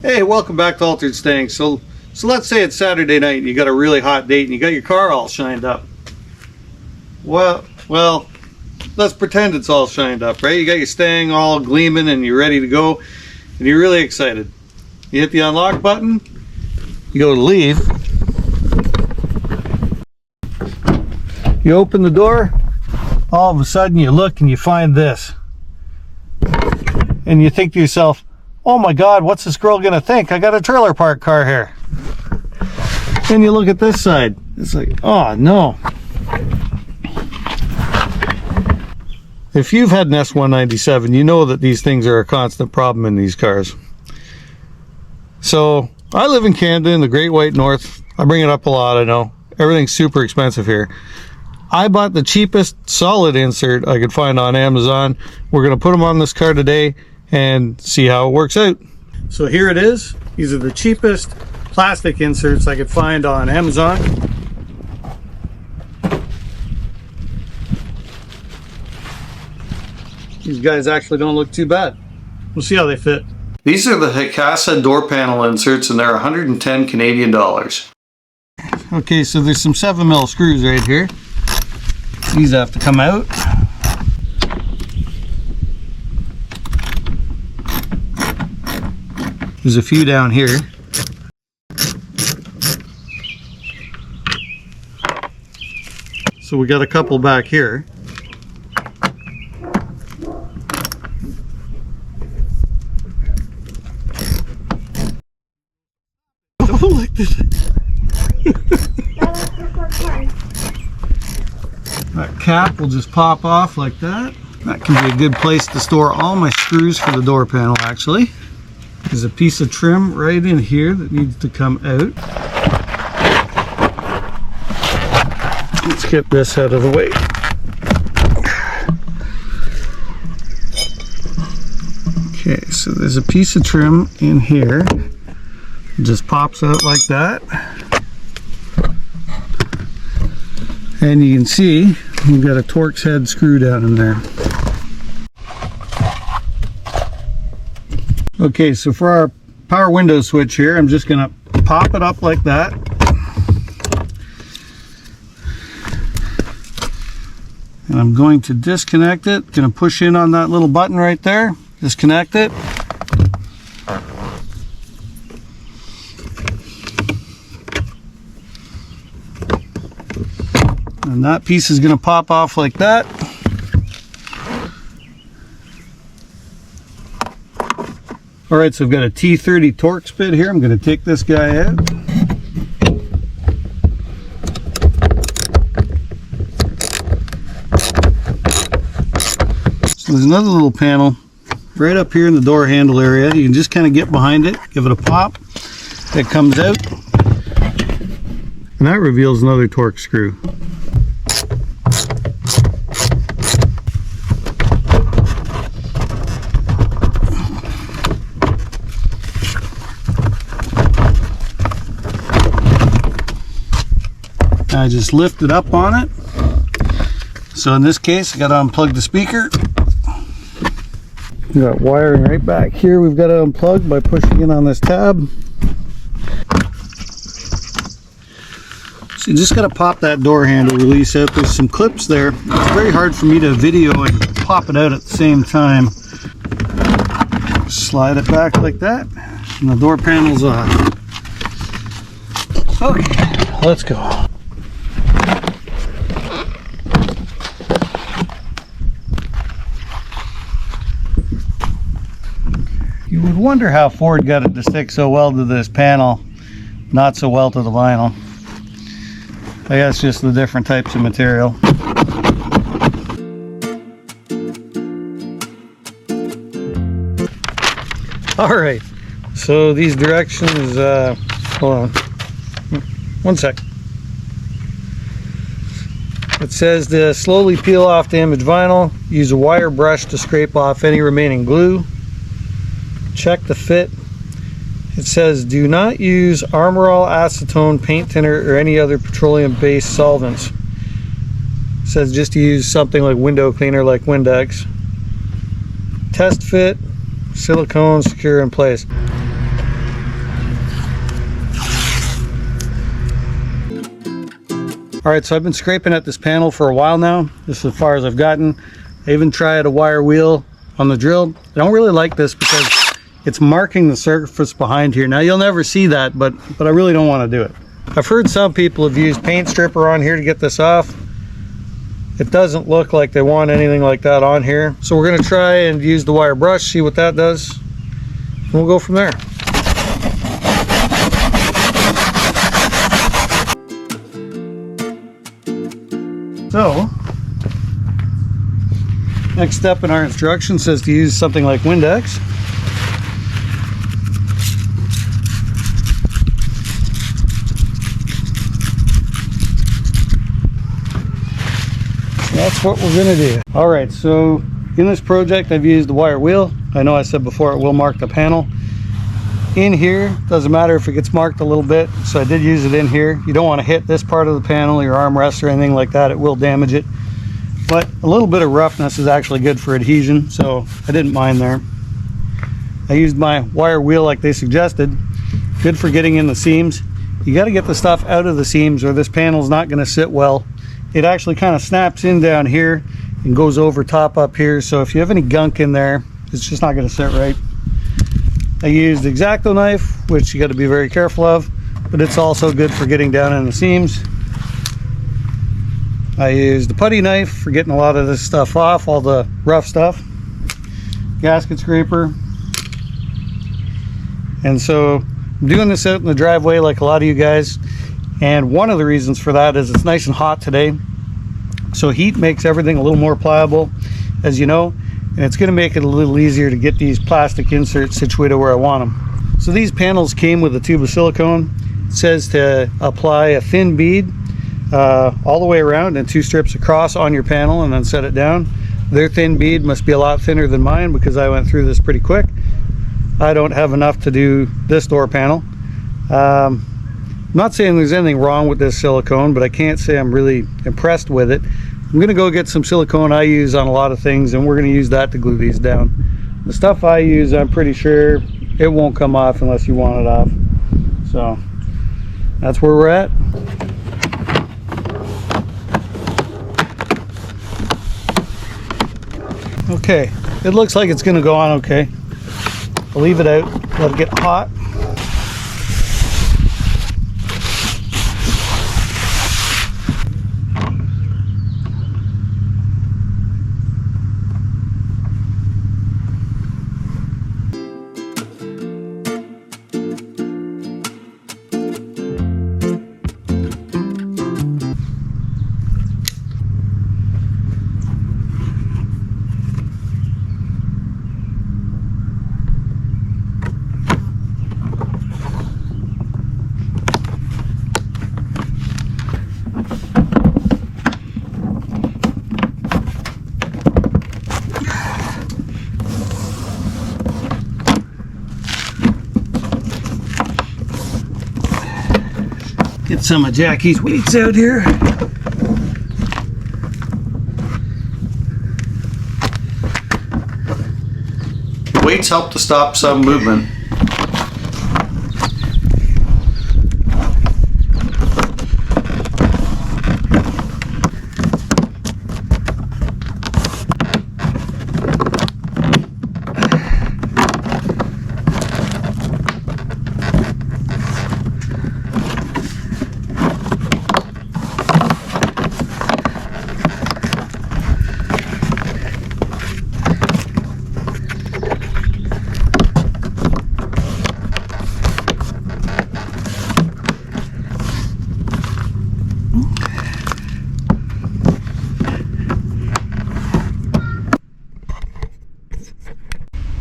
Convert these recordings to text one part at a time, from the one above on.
Hey, welcome back to Altered Stang. So let's say it's Saturday night and you got a really hot date and you got your car all shined up. Well, let's pretend it's all shined up, right? You got your Stang all gleaming and you're ready to go and you're really excited. You hit the unlock button, you go to leave, you open the door, all of a sudden you look and you find this. And you think to yourself, oh my God, what's this girl gonna think? I got a trailer park car here. Then you look at this side. It's like, oh no. If you've had an S197, you know that these things are a constant problem in these cars. So I live in Canada in the Great White North. I bring it up a lot, I know. Everything's super expensive here. I bought the cheapest solid insert I could find on Amazon. We're gonna put them on this car today and see how it works out. So here it is. These are the cheapest plastic inserts I could find on Amazon. These guys actually don't look too bad. We'll see how they fit. These are the Hikasa door panel inserts and they're 110 Canadian dollars. Okay, so there's some 7mm screws right here. These have to come out. There's a few down here. So we got a couple back here. Don't like this. That cap will just pop off like that. That can be a good place to store all my screws for the door panel actually. There's a piece of trim right in here that needs to come out. Let's get this out of the way. Okay, so there's a piece of trim in here. It just pops out like that. And you can see we've got a Torx head screw down in there. Okay, so for our power window switch here, I'm just going to pop it up like that. And I'm going to disconnect it. Going to push in on that little button right there. Disconnect it. And that piece is going to pop off like that. Alright, so I've got a T30 Torx bit here. I'm going to take this guy out. So there's another little panel right up here in the door handle area. You can just kind of get behind it, give it a pop. It comes out. And that reveals another Torx screw. I just lift it up on it. So in this case, I got to unplug the speaker. We got wiring right back here. We've got to unplug by pushing in on this tab. So you just got to pop that door handle release out. There's some clips there. It's very hard for me to video and pop it out at the same time. Slide it back like that, and the door panel's off. Okay, let's go. You would wonder how Ford got it to stick so well to this panel, not so well to the vinyl. I guess just the different types of material. Alright, so these directions, hold on, one sec. It says to slowly peel off damaged vinyl, use a wire brush to scrape off any remaining glue. Check the fit. It says do not use Armor All acetone, paint thinner, or any other petroleum based solvents. It says just to use something like window cleaner like Windex. Test fit, silicone, secure in place. All right, so I've been scraping at this panel for a while now. This is as far as I've gotten. I even tried a wire wheel on the drill. I don't really like this because it's marking the surface behind here. Now you'll never see that, but I really don't want to do it. I've heard some people have used paint stripper on here to get this off. It doesn't look like they want anything like that on here. So we're going to try and use the wire brush, see what that does. And we'll go from there. So, next step in our instruction says to use something like Windex. That's what we're gonna do. All right, so in this project I've used the wire wheel. I know I said before it will mark the panel. In here, doesn't matter if it gets marked a little bit, so I did use it in here. You don't want to hit this part of the panel, your armrest or anything like that, it will damage it. But a little bit of roughness is actually good for adhesion, so I didn't mind there. I used my wire wheel like they suggested. Good for getting in the seams. You got to get the stuff out of the seams or this panel's not going to sit well. It actually kind of snaps in down here and goes over top up here, so if you have any gunk in there, it's just not going to sit right. I used the X-Acto knife, which you got to be very careful of, but it's also good for getting down in the seams. I used the putty knife for getting a lot of this stuff off, all the rough stuff. Gasket scraper. And so I'm doing this out in the driveway like a lot of you guys, and one of the reasons for that is it's nice and hot today, so heat makes everything a little more pliable, as you know, and it's going to make it a little easier to get these plastic inserts situated where I want them. So these panels came with a tube of silicone. It says to apply a thin bead all the way around and 2 strips across on your panel and then set it down. Their thin bead must be a lot thinner than mine because I went through this pretty quick. I don't have enough to do this door panel. I'm not saying there's anything wrong with this silicone, but I can't say I'm really impressed with it. I'm going to go get some silicone I use on a lot of things, and we're going to use that to glue these down. The stuff I use, I'm pretty sure it won't come off unless you want it off. So that's where we're at. Okay, it looks like it's going to go on okay. I'll leave it out, let it get hot. Get some of Jackie's weights out here. Weights help to stop some movement.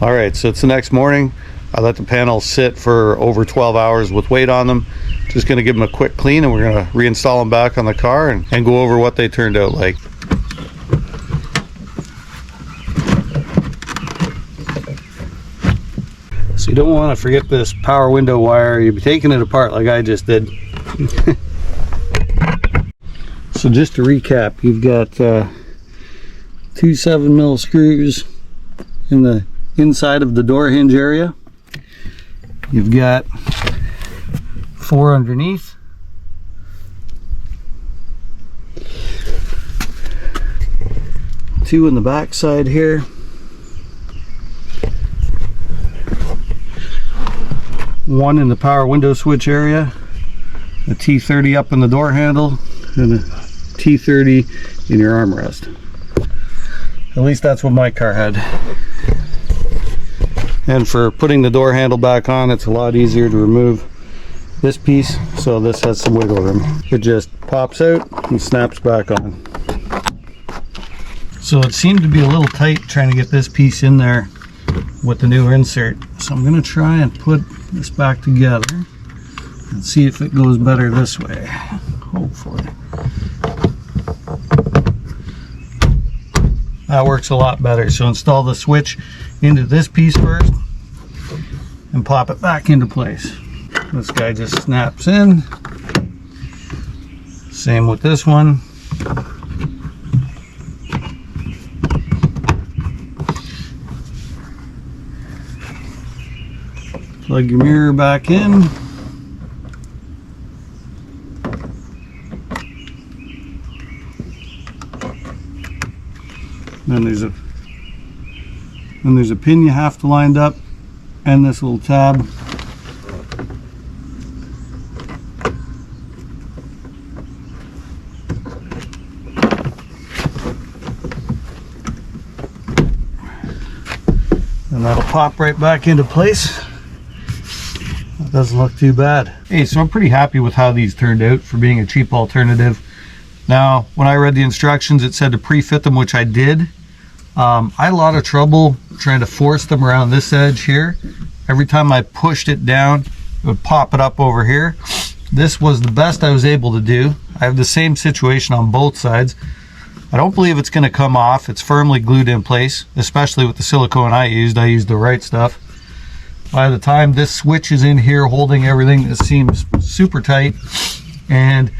All right, so it's the next morning. I let the panels sit for over 12 hours with weight on them. Just gonna give them a quick clean and we're gonna reinstall them back on the car and go over what they turned out like. So you don't want to forget this power window wire. You'll be taking it apart like I just did. So just to recap, you've got 2 7mm screws in the inside of the door hinge area. You've got 4 underneath. two in the back side here. One in the power window switch area, a T30 up in the door handle, and a T30 in your armrest. At least that's what my car had. And for putting the door handle back on, it's a lot easier to remove this piece, so this has some wiggle room. It just pops out and snaps back on. So it seemed to be a little tight trying to get this piece in there with the new insert. So I'm going to try and put this back together and see if it goes better this way, hopefully. That works a lot better. So install the switch into this piece first and pop it back into place. This guy just snaps in. Same with this one. Plug your mirror back in. Then there's a pin you have to line up, and this little tab. And that'll pop right back into place. That doesn't look too bad. Hey, so I'm pretty happy with how these turned out for being a cheap alternative. Now, when I read the instructions, it said to pre-fit them, which I did. I had a lot of trouble trying to force them around this edge here. Every time I pushed it down, it would pop it up over here. This was the best I was able to do. I have the same situation on both sides. I don't believe it's going to come off. It's firmly glued in place, especially with the silicone I used. I used the right stuff. By the time this switch is in here holding everything, it seems super tight. And,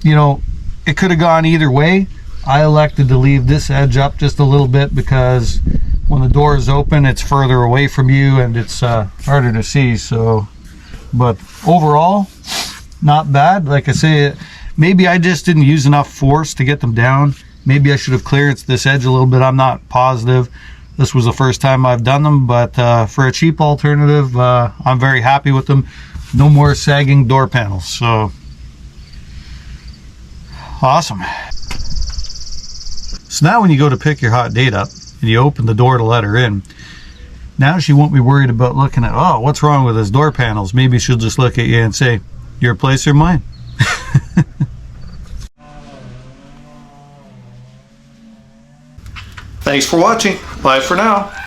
you know, it could have gone either way. I elected to leave this edge up just a little bit because when the door is open, it's further away from you and it's harder to see. So, but overall, not bad. Like I say, maybe I just didn't use enough force to get them down. Maybe I should have clearanced this edge a little bit. I'm not positive. This was the first time I've done them, but for a cheap alternative, I'm very happy with them. No more sagging door panels. So awesome. So now when you go to pick your hot date up and you open the door to let her in, now she won't be worried about looking at, oh, what's wrong with his door panels? Maybe she'll just look at you and say, your place or mine? Thanks for watching. Bye for now.